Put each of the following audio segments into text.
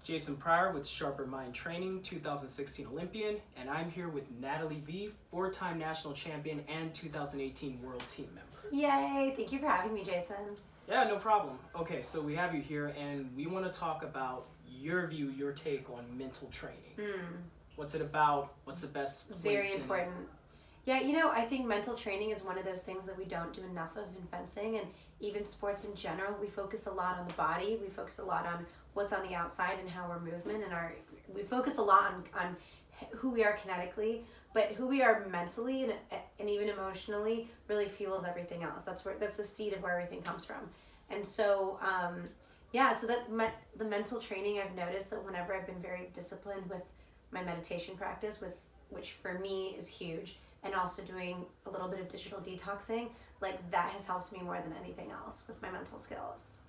Jason Pryor with SharperMind Training, 2016 Olympian, and I'm here with Natalie Vie, 4-time national champion and 2018 World Team member. Yay! Thank you for having me, Jason. Yeah, no problem. Okay, so we have you here, and we want to talk about your view, your take on mental training. What's it about? What's the best place Very important. Yeah, I think mental training is one of those things that we don't do enough of in fencing, and even sports in general. We focus a lot on the body. We focus a lot on what's on the outside and how we're movement, and we focus a lot on who we are kinetically, but who we are mentally and even emotionally really fuels everything else. That's the seed of where everything comes from. And so the mental training, I've noticed that whenever I've been very disciplined with my meditation practice, which for me is huge, and also doing a little bit of digital detoxing, like that has helped me more than anything else with my mental skills.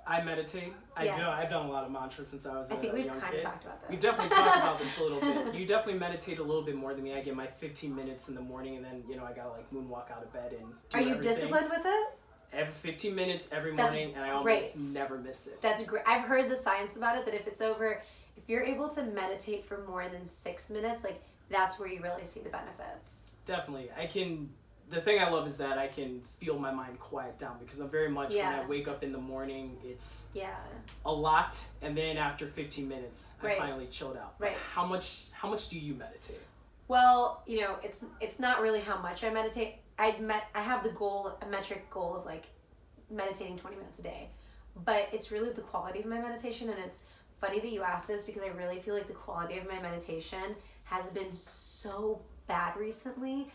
I meditate. I've done a lot of mantras since I was a young kid. I think we've kind of talked about this. We've definitely talked about this a little bit. You definitely meditate a little bit more than me. I get my 15 minutes in the morning, and then I gotta moonwalk out of bed and do Are you everything. Disciplined with it? Every 15 minutes every morning, and I almost never miss it. That's great. I've heard the science about it, that if you're able to meditate for more than 6 minutes, that's where you really see the benefits. Definitely. The thing I love is that I can feel my mind quiet down, because I'm very much, when I wake up in the morning, it's a lot, and then after 15 minutes, I finally chilled out. Right. How much do you meditate? Well, it's not really how much I meditate. I have a metric goal of meditating 20 minutes a day, but it's really the quality of my meditation. And it's funny that you asked this, because I really feel like the quality of my meditation has been so bad recently.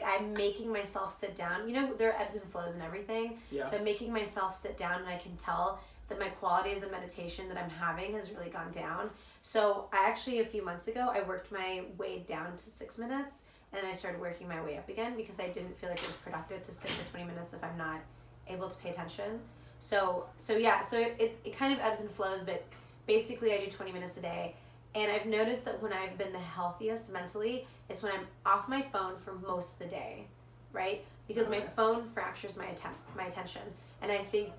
I'm making myself sit down. There are ebbs and flows and everything. Yeah. So I'm making myself sit down, and I can tell that my quality of the meditation that I'm having has really gone down. So I actually, a few months ago, I worked my way down to 6 minutes, and then I started working my way up again, because I didn't feel like it was productive to sit for 20 minutes if I'm not able to pay attention. So it kind of ebbs and flows, but basically I do 20 minutes a day. And I've noticed that when I've been the healthiest mentally, it's when I'm off my phone for most of the day, right? Because my phone fractures my attention. And I think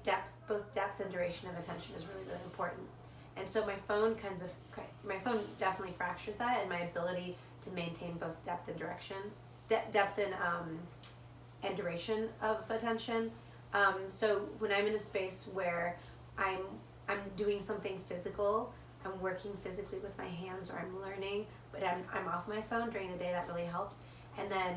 both depth and duration of attention is really, really important. And so my phone definitely fractures that, and my ability to maintain both depth and direction, depth and duration of attention. So when I'm in a space where I'm doing something physical, I'm working physically with my hands, or I'm learning, but I'm off my phone during the day, that really helps. And then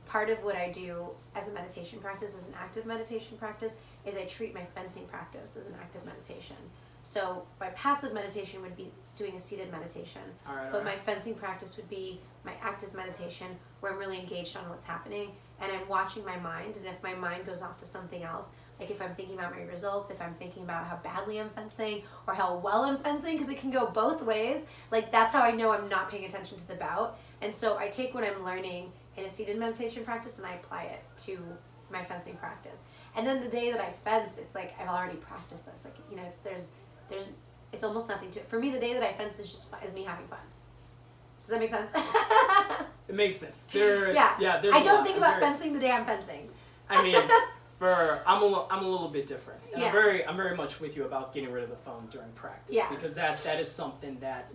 part of what I do as a meditation practice, as an active meditation practice, is I treat my fencing practice as an active meditation. So my passive meditation would be doing a seated meditation, but my fencing practice would be my active meditation, where I'm really engaged on what's happening, and I'm watching my mind. And if my mind goes off to something else, if I'm thinking about my results, if I'm thinking about how badly I'm fencing or how well I'm fencing, because it can go both ways, that's how I know I'm not paying attention to the bout. And so I take what I'm learning in a seated meditation practice, and I apply it to my fencing practice. And then the day that I fence, it's I've already practiced this. It's almost nothing to it. For me, the day that I fence is me having fun. Does that make sense? It makes sense. I don't think about fencing the day I'm fencing. I mean, I'm a little bit different. And I'm very much with you about getting rid of the phone during practice, because that is something that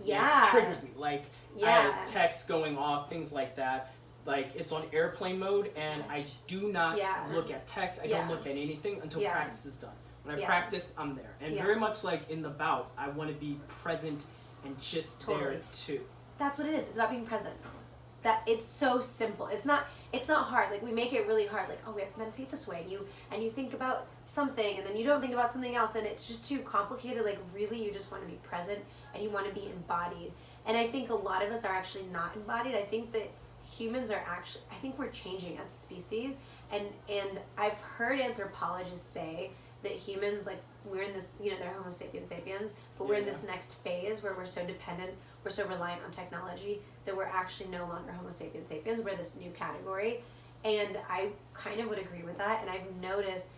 triggers me. I have texts going off, things like that. It's on airplane mode, and I do not look at text. I don't look at anything until practice is done. When I practice, I'm there. And very much in the bout, I want to be present and just there too. That's what it is. It's about being present. That it's so simple. It's not hard. We make it really hard. We have to meditate this way, and you think about something, and then you don't think about something else, and it's just too complicated. Really, you just want to be present, and you want to be embodied. And I think a lot of us are actually not embodied. I think that humans are I think we're changing as a species, and I've heard anthropologists say that humans, we're in this, they're Homo sapiens sapiens, but we're in this next phase where we're so dependent, we're so reliant on technology, that we're actually no longer Homo sapiens sapiens. We're this new category. And I kind of would agree with that. And I've noticed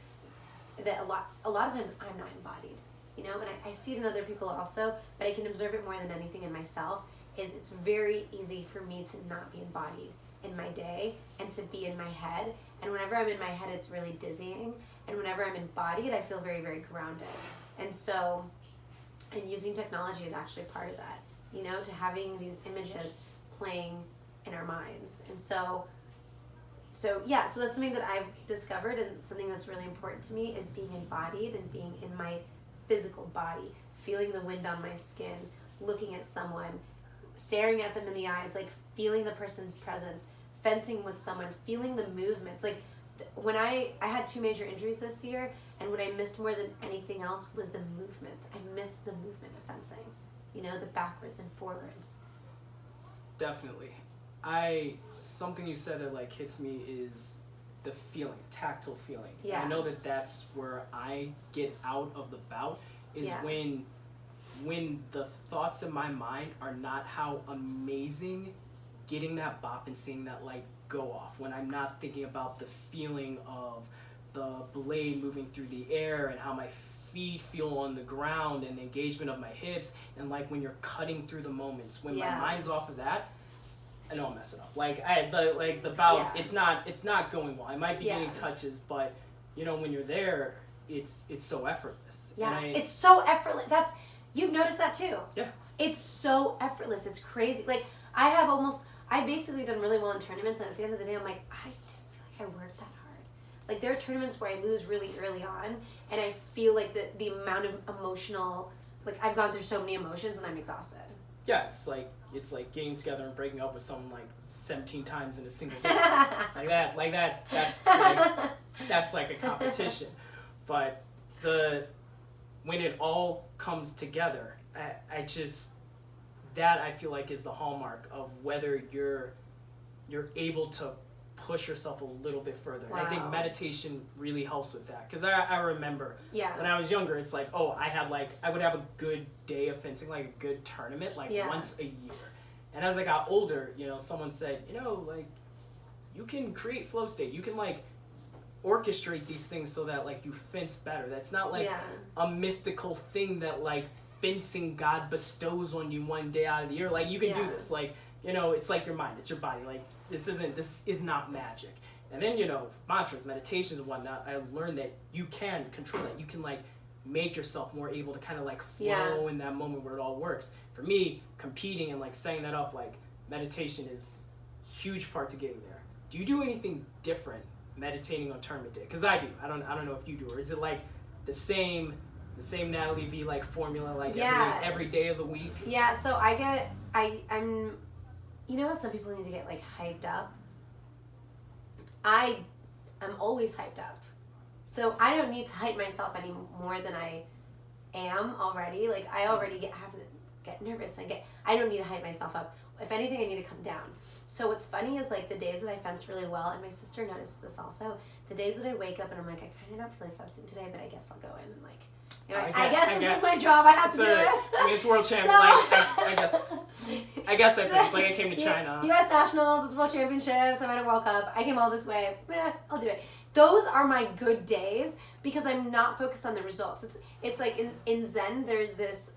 that a lot of times I'm not embodied, and I see it in other people also, but I can observe it more than anything in myself. It's very easy for me to not be embodied in my day and to be in my head. And whenever I'm in my head, it's really dizzying. And whenever I'm embodied, I feel very, very grounded. And so And using technology is actually part of that, you know, to having these images playing in our minds. And so that's something that I've discovered, and something that's really important to me is being embodied and being in my physical body, feeling the wind on my skin, looking at someone, staring at them in the eyes, like feeling the person's presence, fencing with someone, feeling the movements. Like when I had 2 major injuries this year, and what I missed more than anything else was the movement. I missed the movement of fencing, you know, the backwards and forwards. Definitely. Something you said that like hits me is the feeling, tactile feeling. Yeah. I know that that's where I get out of the bout is when the thoughts in my mind are not how amazing getting that bop and seeing that light go off. When I'm not thinking about the feeling of the blade moving through the air and how my feet feel on the ground and the engagement of my hips, and like when you're cutting through the moments, when my mind's off of that, I know I'm messing up. Like the bout, it's not going well. I might be getting touches, but you know when you're there, it's so effortless. Yeah, it's so effortless. You've noticed that too. Yeah. It's so effortless. It's crazy. Like I basically done really well in tournaments, and at the end of the day, I'm like, I didn't feel like I worked that hard. Like there are tournaments where I lose really early on, and I feel like the amount of emotional, like I've gone through so many emotions, and I'm exhausted. Yeah, it's like getting together and breaking up with someone like 17 times in a single day. like that. That's like a competition. But when it all comes together, I feel like is the hallmark of whether you're able to push yourself a little bit further. Wow. And I think meditation really helps with that. Because I remember when I was younger, it's like, I would have a good day of fencing, like a good tournament, once a year. And as I got older, you know, someone said, you know, like, you can create flow state. You can, like, orchestrate these things so that, like, you fence better. That's not, like, a mystical thing that, like, fencing God bestows on you one day out of the year. Like, you can do this. Like, you know, it's like your mind. It's your body. Like, this is not magic. And then, you know, mantras, meditations and whatnot, I learned that you can control that. You can, like, make yourself more able to kind of, like, flow in that moment where it all works. For me, competing and, like, setting that up, like, meditation is a huge part to getting there. Do you do anything different meditating on tournament day? Because I do. I don't know if you do. Or is it, like, the same Natalie Vie, like, formula, like, every day of the week? Yeah, so I'm you know how some people need to get, like, hyped up? I'm always hyped up. So I don't need to hype myself any more than I am already. Like, I already get nervous. I don't need to hype myself up. If anything, I need to come down. So what's funny is, like, the days that I fence really well, and my sister noticed this also, the days that I wake up and I'm like, I kind of don't feel like fencing today, but I guess I'll go in and, like, you know, I guess this is my job. I have to do it. I mean, it's world champion. I guess I fence. Like, I came to China. U.S. Nationals, it's World Championships, I'm at a World Cup. I came all this way. I'll do it. Those are my good days because I'm not focused on the results. It's like in Zen, there's this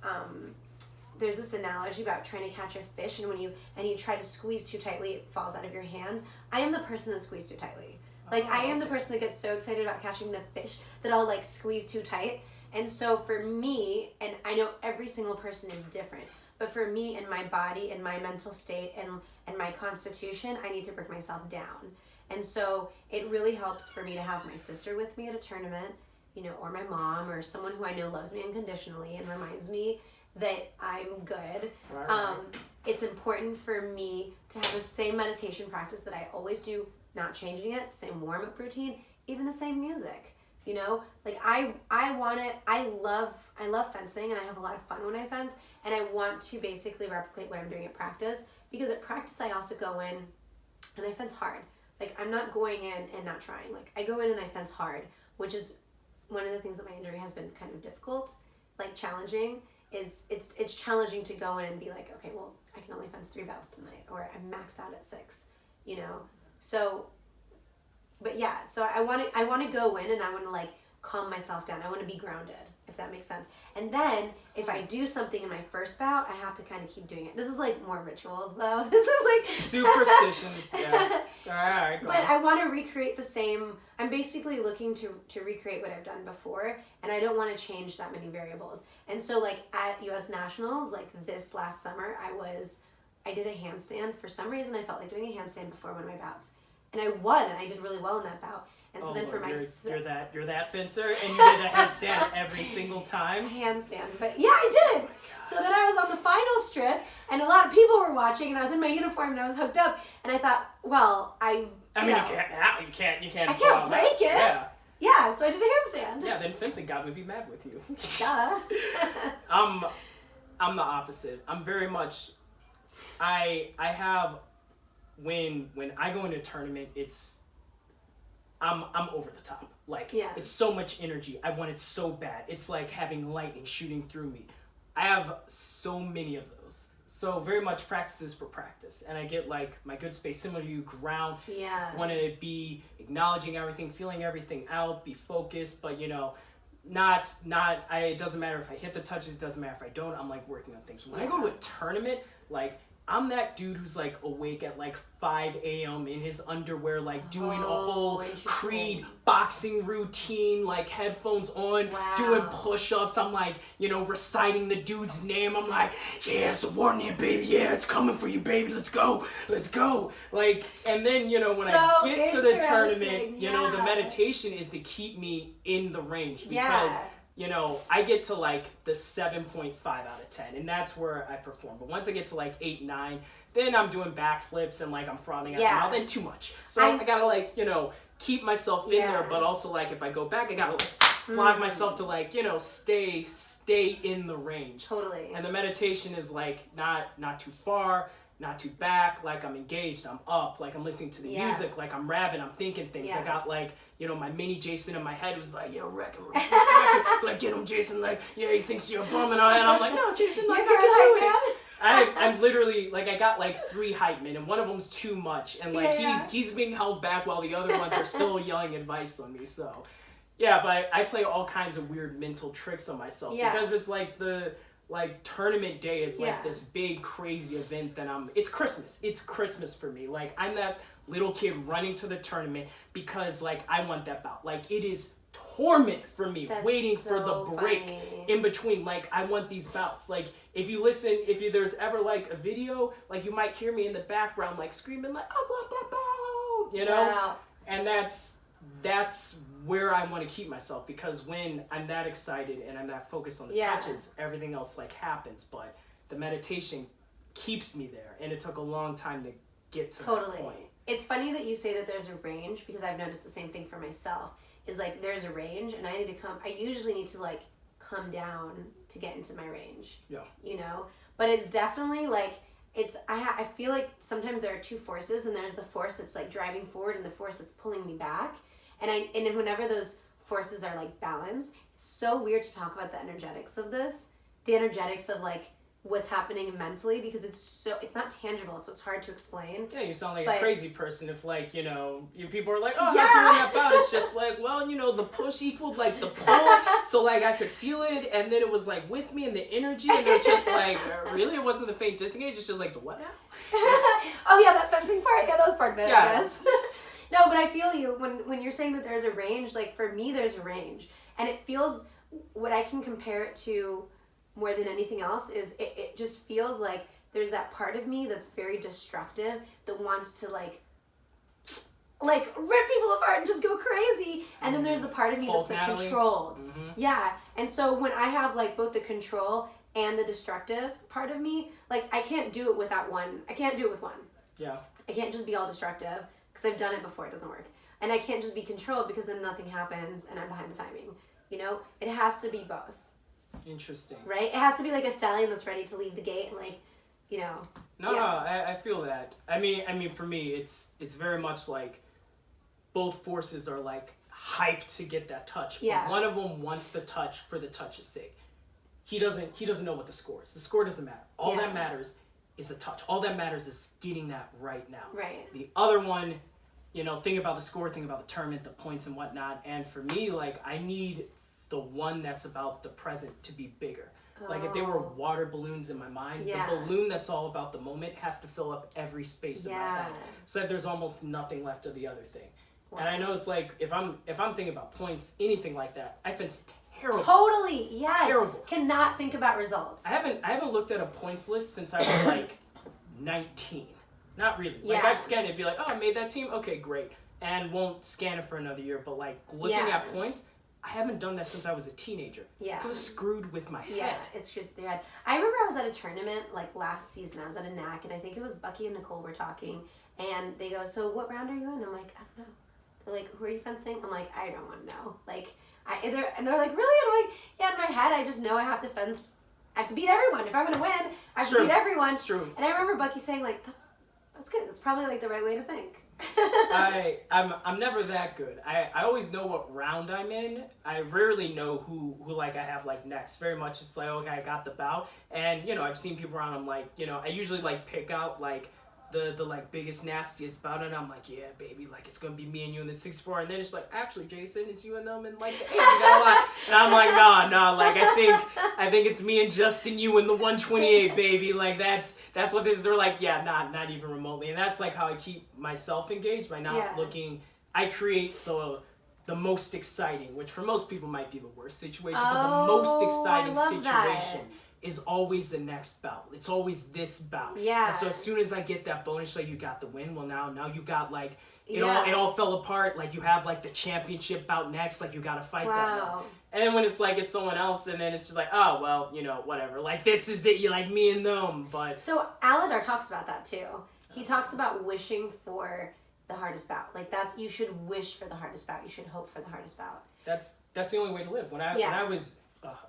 analogy about trying to catch a fish, and when you try to squeeze too tightly, it falls out of your hand. I am the person that squeezed too tightly. Like, I am the person that gets so excited about catching the fish that I'll, like, squeeze too tight. And so for me, and I know every single person is different, but for me and my body and my mental state and my constitution, I need to break myself down. And so it really helps for me to have my sister with me at a tournament, you know, or my mom, or someone who I know loves me unconditionally and reminds me that I'm good. Right. It's important for me to have the same meditation practice that I always do, not changing it, same warm-up routine, even the same music. You know, like I love fencing, and I have a lot of fun when I fence, and I want to basically replicate what I'm doing at practice, because at practice I also go in and I fence hard. Like, I'm not going in and not trying. Like, I go in and I fence hard, which is one of the things that my injury has been kind of difficult, like challenging. It's challenging to go in and be like, okay, well, I can only fence 3 bouts tonight, or I'm maxed out at 6, you know? So, but yeah, so I want to go in and I want to, like, calm myself down. I want to be grounded. if that makes sense. And then if I do something in my first bout, I have to kind of keep doing it. This is like more rituals though. This is like superstitions. Yeah. All right. But I want to recreate the same. I'm basically looking to recreate what I've done before, and I don't want to change that many variables. And so like at U.S. Nationals, like this last summer, I did a handstand. For some reason, I felt like doing a handstand before one of my bouts, and I won, and I did really well in that bout. And so then for my you're that fencer, and you did a handstand every single time. Handstand, but yeah, I did. So then I was on the final strip, and a lot of people were watching, and I was in my uniform, and I was hooked up, and I thought, well, you can't. I can't break it. Yeah. So I did a handstand. Yeah, then fencing God would be mad with you. Duh. I'm the opposite. I'm very much. I have when I go into a tournament, I'm over the top. Like, it's so much energy. I want it so bad. It's like having lightning shooting through me. I have so many of those. So very much practices for practice. And I get like my good space, similar to you, ground. Yeah. Want to be acknowledging everything, feeling everything out, be focused, but it doesn't matter if I hit the touches, it doesn't matter if I don't. I'm like working on things. When I go to a tournament, like I'm that dude who's like awake at like 5 a.m. in his underwear, like doing a whole Creed boxing routine, like headphones on, doing push-ups. I'm like, reciting the dude's name. I'm like, yeah, it's a warning, baby. Yeah, it's coming for you, baby. Let's go. Like, and then, when I get to the tournament, the meditation is to keep me in the range because I get to like the 7.5 out of 10, and that's where I perform. But once I get to like 8, 9, then I'm doing backflips and like I'm frothing out the mouth, then too much. So I gotta like, keep myself in there, but also like if I go back, I gotta like flog myself to like, stay in the range. Totally. And the meditation is like not too far, not too back, like I'm engaged, I'm up, like I'm listening to the music, like I'm rapping, I'm thinking things. I got like, my mini Jason in my head was like, yo, wreck him, like get him, Jason, like, yeah, he thinks you're a bum and all that. I'm like, no, Jason, like, I can do it. I'm literally, like, I got like 3 hype men, and one of them's too much, and like he's being held back while the other ones are still yelling advice on me, so. Yeah, but I play all kinds of weird mental tricks on myself because it's like tournament day is like this big crazy event that it's Christmas for me. Like I'm that little kid running to the tournament because like I want that bout. Like it is torment for me waiting for the break in between. Like I want these bouts. Like if there's ever like a video, like you might hear me in the background like screaming like I want that bout, Wow. And that's where I want to keep myself, because when I'm that excited and I'm that focused on the touches, everything else like happens. But the meditation keeps me there, and it took a long time to get to that point. It's funny that you say that there's a range, because I've noticed the same thing for myself. Is like there's a range, and I usually need to like come down to get into my range. Yeah. But it's definitely like I feel like sometimes there are 2 forces, and there's the force that's like driving forward and the force that's pulling me back. And whenever those forces are like balanced, it's so weird to talk about the energetics of this. The energetics of like what's happening mentally, because it's not tangible, so it's hard to explain. Yeah, you sound like a crazy person if like, people are like, oh, how'd you win that bout? It's just like, well, the push equaled like the pull, so like I could feel it, and then it was like with me and the energy, and they're just like, really? It wasn't the faint disengage, it's just like the what now? Oh yeah, that fencing part? Yeah, that was part of it, I guess. No, but I feel you when you're saying that there's a range. Like for me, there's a range, and it feels, what I can compare it to more than anything else is it just feels like there's that part of me that's very destructive that wants to like rip people apart and just go crazy, and then there's the part of me that's like controlled. Yeah, and so when I have like both the control and the destructive part of me, like I can't do it without one. I can't do it with one. Yeah. I can't just be all destructive, because I've done it before, it doesn't work. And I can't just be controlled, because then nothing happens and I'm behind the timing. It has to be both. Interesting. Right? It has to be like a stallion that's ready to leave the gate and like, No, I feel that. I mean, for me, it's very much like both forces are like hyped to get that touch. Yeah. But one of them wants the touch for the touch's sake. He doesn't know what the score is. The score doesn't matter. All that matters is the touch. All that matters is getting that right now. Right. The other one, think about the score, think about the tournament, the points and whatnot. And for me, like I need the one that's about the present to be bigger. Like if they were water balloons in my mind, the balloon that's all about the moment has to fill up every space in my head, so that there's almost nothing left of the other thing. Wow. And I know it's like if I'm thinking about points, anything like that, I fence terrible. Totally, yes. Terrible. Cannot think about results. I haven't looked at a points list since I was like 19. Not really. Like I've scanned it, be like, oh, I made that team. Okay, great, and won't scan it for another year. But like looking at points, I haven't done that since I was a teenager. Yeah. Because it's screwed with my head. Yeah, it screws with your head. I remember I was at a tournament, like, last season. I was at a NAC, and I think it was Bucky and Nicole were talking. And they go, so what round are you in? I'm like, I don't know. They're like, who are you fencing? I'm like, I don't want to know. Like, and they're like, really? And I'm like, yeah, in my head, I just know I have to fence. I have to beat everyone. If I'm going to win, I have to beat everyone. True. And I remember Bucky saying, like, that's good. That's probably, like, the right way to think. I'm never that good. I always know what round I'm in. I rarely know who like I have like next. Very much it's like, okay, I got the bout, and you know I've seen people around. I'm like, you know, I usually like pick out like the like biggest nastiest bout, and I'm like, yeah, baby, like it's gonna be me and you in the 6-4, and then it's like, actually, Jason, it's you and them in like the 8. You got a lot. And I'm like, nah, like I think it's me and Justin, you in the 128, baby. Like that's what this is. They're like, yeah, not even remotely, and that's like how I keep myself engaged by not looking. I create the most exciting, which for most people might be the worst situation, but the most exciting situation is always the next bout. It's always this bout. Yeah. And so as soon as I get that bonus, like you got the win, well now you got like it all fell apart. Like you have like the championship bout next. Like you got to fight that one. And then when it's like it's someone else, and then it's just like, oh well, you know, whatever. Like this is it. You like me and them. But so Aladar talks about that too. He talks about wishing for the hardest bout. Like you should wish for the hardest bout. You should hope for the hardest bout. That's the only way to live. When I was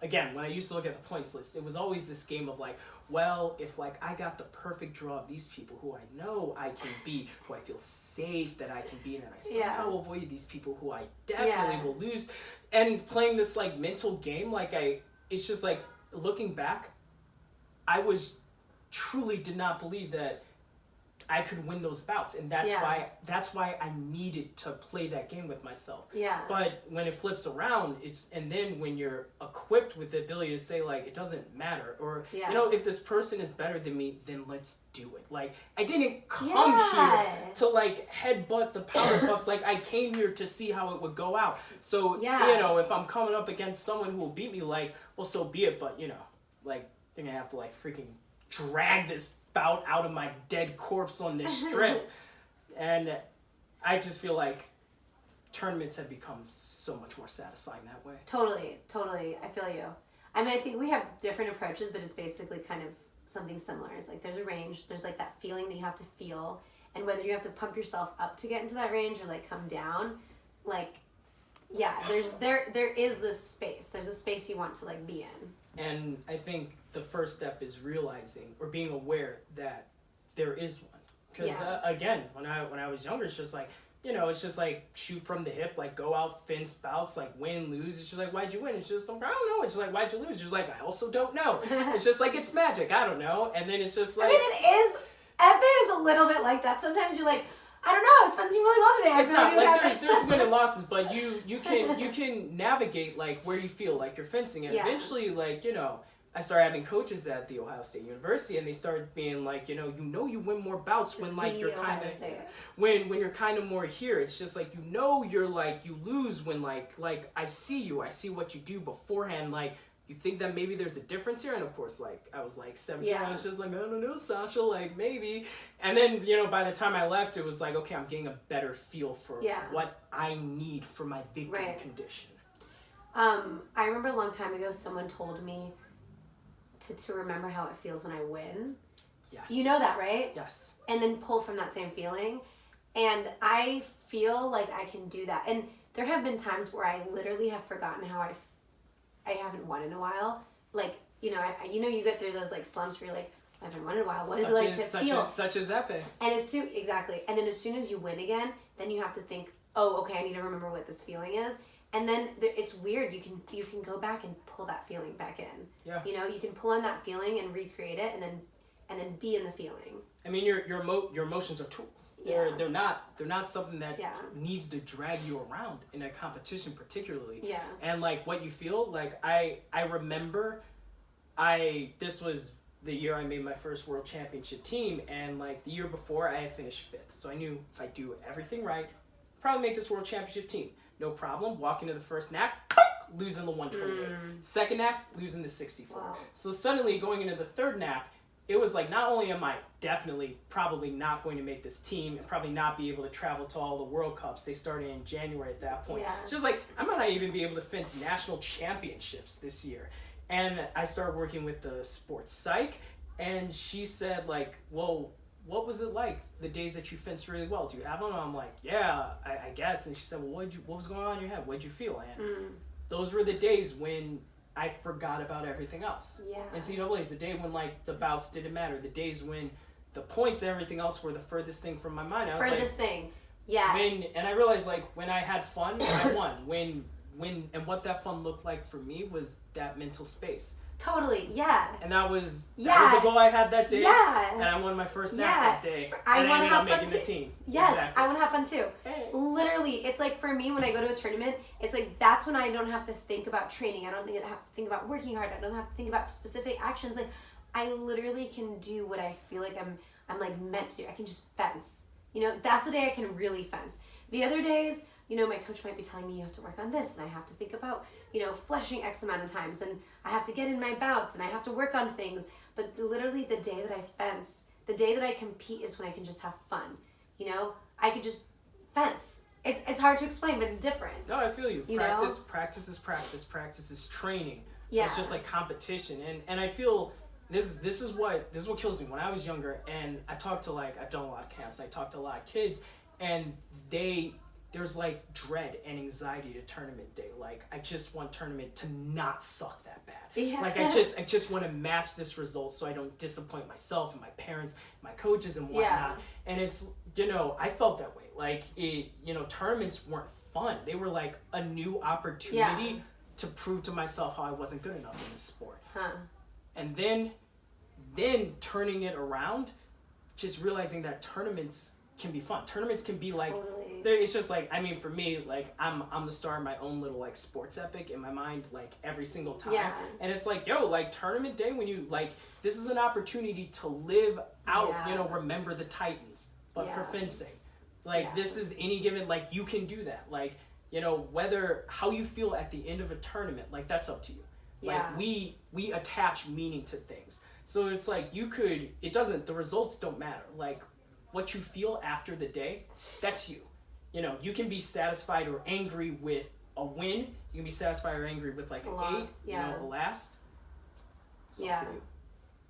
again, when I used to look at the points list, it was always this game of like, well, if like I got the perfect draw of these people who I know I can beat, who I feel safe that I can beat, and I somehow avoid these people who I definitely will lose, and playing this like mental game, like it's just like looking back, I truly did not believe that I could win those bouts, and that's why I needed to play that game with myself. Yeah. But when it flips around, and then when you're equipped with the ability to say like it doesn't matter, or you know, if this person is better than me, then let's do it. Like I didn't come here to like headbutt the powder puffs. Like I came here to see how it would go out. So you know, if I'm coming up against someone who will beat me, like, well, so be it. But you know, like they're gonna have to like freaking drag this bout out of my dead corpse on this strip. And I just feel like tournaments have become so much more satisfying that way. Totally. I feel you. I mean, I think we have different approaches, but it's basically kind of something similar. It's like there's a range, there's like that feeling that you have to feel, and whether you have to pump yourself up to get into that range or like come down, like there is this space. There's a space you want to like be in. And I think the first step is realizing or being aware that there is one. Because again, when I was younger, it's just like, you know, it's just like shoot from the hip, like go out, fence bouts, like win, lose. It's just like, why'd you win? It's just, I don't know. It's just like, why'd you lose? It's just like, I also don't know. It's just like, it's magic. I don't know. And then it's just like, I mean, Epee is a little bit like that. Sometimes you're like, I don't know, I was fencing really well today. It's not like there's win and losses, but you can navigate like where you feel like you're fencing, and eventually, like, you know, I started having coaches at the Ohio State University, and they started being like, you win more bouts when like you're kind of when you're kind of more here. It's just like, you're like, you lose when like I see what you do beforehand, like. You think that maybe there's a difference here? And of course, like, I was like 17, I was just like, I don't know, Sasha, like, maybe. And then, by the time I left, it was like, okay, I'm getting a better feel for what I need for my victory condition. I remember a long time ago, someone told me to remember how it feels when I win. Yes. You know that, right? Yes. And then pull from that same feeling. And I feel like I can do that. And there have been times where I literally have forgotten how I haven't won in a while. Like, you get through those like slumps where you're like, I haven't won in a while. What is it like to feel? Such as Epee. And exactly. And then as soon as you win again, then you have to think, oh, okay, I need to remember what this feeling is. And then it's weird. You can go back and pull that feeling back in. Yeah. You can pull on that feeling and recreate it, and and then be in the feeling. I mean, your emotions are tools. They're not something that needs to drag you around in a competition, particularly. Yeah. And like what you feel, like I remember, this was the year I made my first world championship team, and like the year before I had finished 5th, so I knew if I do everything right, probably make this world championship team. No problem. Walk into the first knack, losing the 128. Second knack, losing the 64. Wow. So suddenly going into the third knack, it was like, not only am I definitely probably not going to make this team and probably not be able to travel to all the World Cups. They started in January at that point. Yeah. It's just like, I might not even be able to fence national championships this year. And I started working with the sports psych, and she said like, well, what was it like the days that you fenced really well? Do you have them? And I'm like, yeah, I guess. And she said, well, what was going on in your head? What'd you feel? And those were the days when I forgot about everything else. Yeah. NCAA's the day when like the bouts didn't matter. The days when the points and everything else were the furthest thing from my mind. I was furthest thing. Yes. And I realized like when I had fun, I won. And what that fun looked like for me was that mental space. Totally, yeah. And that was a goal I had that day. Yeah. And I won my first nap that day. I want to have making fun too. The team. Yes, exactly. I want to have fun too. Hey. Literally, it's like for me when I go to a tournament, it's like that's when I don't have to think about training. I don't have to think about working hard. I don't have to think about specific actions. Like I literally can do what I feel like I'm like meant to do. I can just fence. You know, that's the day I can really fence. The other days, you know, my coach might be telling me you have to work on this and I have to think about, you know, fleshing X amount of times and I have to get in my bouts and I have to work on things. But literally the day that I fence, the day that I compete is when I can just have fun. You know, I could just fence. It's hard to explain, but it's different. No, I feel you. Practice is practice. Practice is training. Yeah. It's just like competition. And I feel this is what kills me. When I was younger and I've done a lot of camps, I talked to a lot of kids, and there's like dread and anxiety to tournament day. Like I just want tournament to not suck that bad. Yeah. Like I just want to match this result so I don't disappoint myself and my parents, my coaches and whatnot. Yeah. And it's, you know, I felt that way. Like tournaments weren't fun. They were like a new opportunity to prove to myself how I wasn't good enough in the sport. Huh. And then turning it around, just realizing that tournaments can be fun. Tournaments can be like, it's just like, I mean, for me, like I'm the star of my own little like sports epic in my mind, like every single time. Yeah. And it's like, yo, like tournament day when you like, this is an opportunity to live out, you know, remember the Titans, but for fencing. Like this is any given, like you can do that. Like, you know, how you feel at the end of a tournament, like that's up to you. Like we attach meaning to things. So it's like the results don't matter. Like what you feel after the day, that's you. You know, you can be satisfied or angry with a win. You can be satisfied or angry with like an loss, 8, you know, a last. So yeah.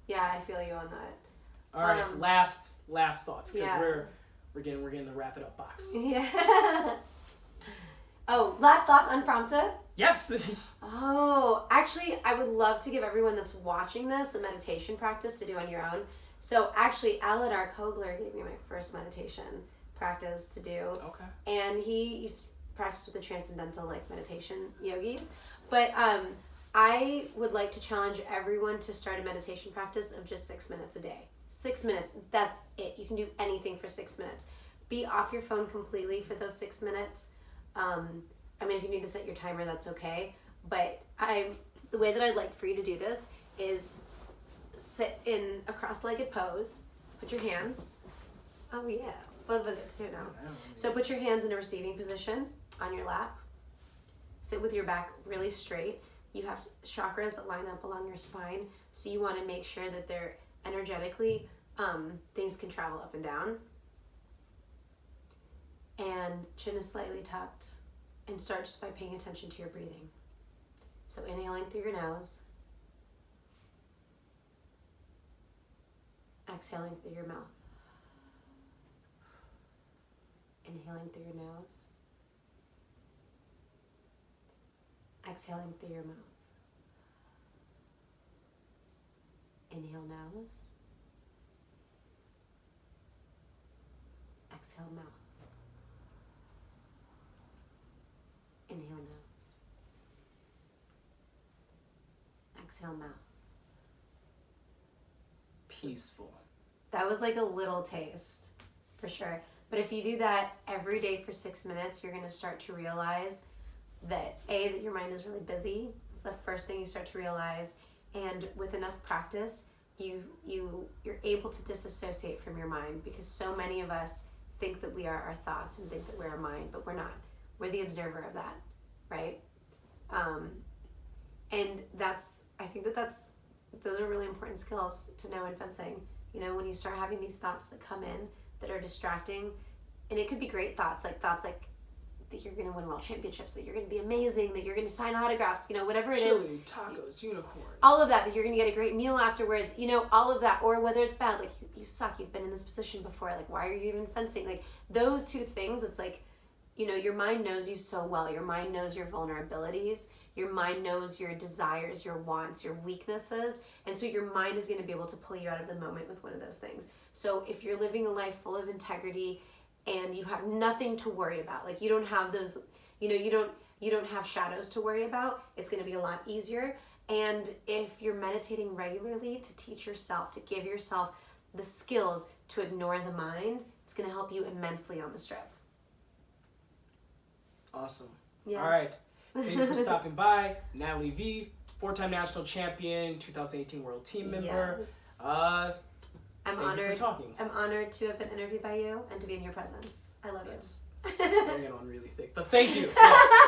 Yeah, I feel you on that. All right, last thoughts, because we're getting the wrap it up box. Yeah. Oh, last thoughts unprompted? Yes. Oh, actually, I would love to give everyone that's watching this a meditation practice to do on your own. So actually, Aladar Kogler gave me my first meditation practice to do. Okay. And he used to practice with the transcendental like meditation yogis. But I would like to challenge everyone to start a meditation practice of just 6 minutes a day. 6 minutes, that's it. You can do anything for 6 minutes. Be off your phone completely for those 6 minutes. I mean, if you need to set your timer, that's okay. But the way that I'd like for you to do this is sit in a cross-legged pose. Put your hands. Oh yeah, both of us get to do it now. So put your hands in a receiving position on your lap. Sit with your back really straight. You have chakras that line up along your spine, so you want to make sure that they're energetically, things can travel up and down. And chin is slightly tucked, and start just by paying attention to your breathing. So inhaling through your nose, exhaling through your mouth. Inhaling through your nose, exhaling through your mouth. Inhale nose, exhale mouth. Inhale nose, exhale mouth. peaceful. That was like a little taste, for sure. But if you do that every day for 6 minutes, you're going to start to realize that that your mind is really busy. It's the first thing you start to realize. And with enough practice, you're able to disassociate from your mind, because so many of us think that we are our thoughts and think that we're our mind, but we're not. We're the observer of that, right? And I think those are really important skills to know in fencing. You know, when you start having these thoughts that come in that are distracting, and it could be great thoughts like that you're going to win world championships, that you're going to be amazing, that you're going to sign autographs, you know, whatever it is. Chili, tacos, unicorns. All of that you're going to get a great meal afterwards, you know, all of that. Or whether it's bad, like you suck, you've been in this position before, like why are you even fencing? Like those two things, it's like, you know, your mind knows you so well. Your mind knows your vulnerabilities. Your mind knows your desires, your wants, your weaknesses. And so your mind is going to be able to pull you out of the moment with one of those things. So if you're living a life full of integrity and you have nothing to worry about, like you don't have those, you know, you don't have shadows to worry about, it's going to be a lot easier. And if you're meditating regularly to teach yourself, to give yourself the skills to ignore the mind, it's going to help you immensely on the strip. Awesome. Yeah. All right. Thank you for stopping by. Natalie Vie, 4-time national champion, 2018 world team member. Yes. I'm honored. For talking. I'm honored to have been interviewed by you and to be in your presence. I love you. Bringing it on really thick, but thank you. Yes.